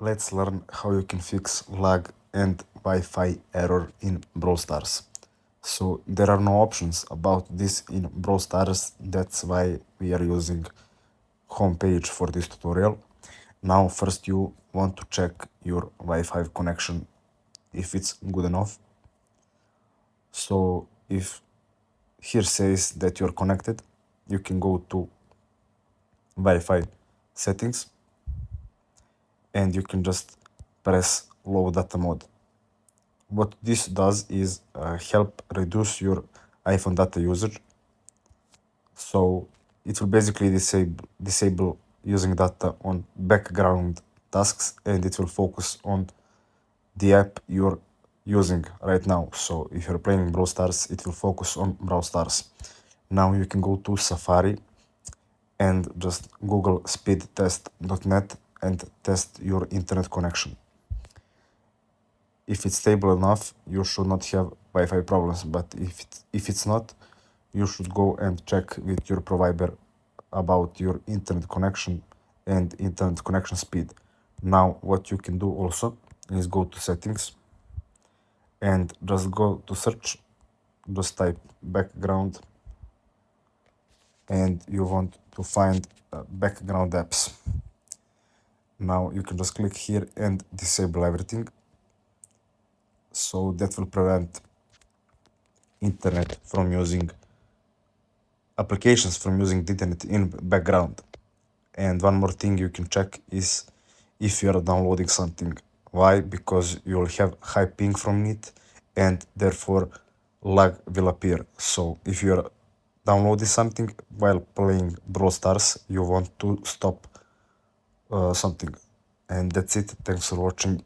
Let's learn how you can fix lag and Wi-Fi error in Brawl Stars. So there are no options about this in Brawl Stars, that's why we are using homepage for this tutorial. Now first you want to check your Wi-Fi connection if it's good enough. So if here says that you're connected, you can go to Wi-Fi settings and you can just press low data mode. What this does is help reduce your iPhone data usage. So it will basically disable using data on background tasks, and it will focus on the app you're using right now. So if you're playing Brawl Stars, it will focus on Brawl Stars. Now you can go to Safari and just Google speedtest.net and test your internet connection. If it's stable enough, you should not have Wi-Fi problems, but if it's not, you should go and check with your provider about your internet connection and internet connection speed. Now what you can do also is go to settings and just go to search, just type background, and you want to find background apps. Now you can just click here and disable everything. So that will prevent internet from using applications from using the internet in background. And one more thing you can check is if you are downloading something. Why? Because you'll have high ping from it and therefore lag will appear. So if you're downloading something while playing Brawl Stars, you want to stop something. And that's it. Thanks for watching.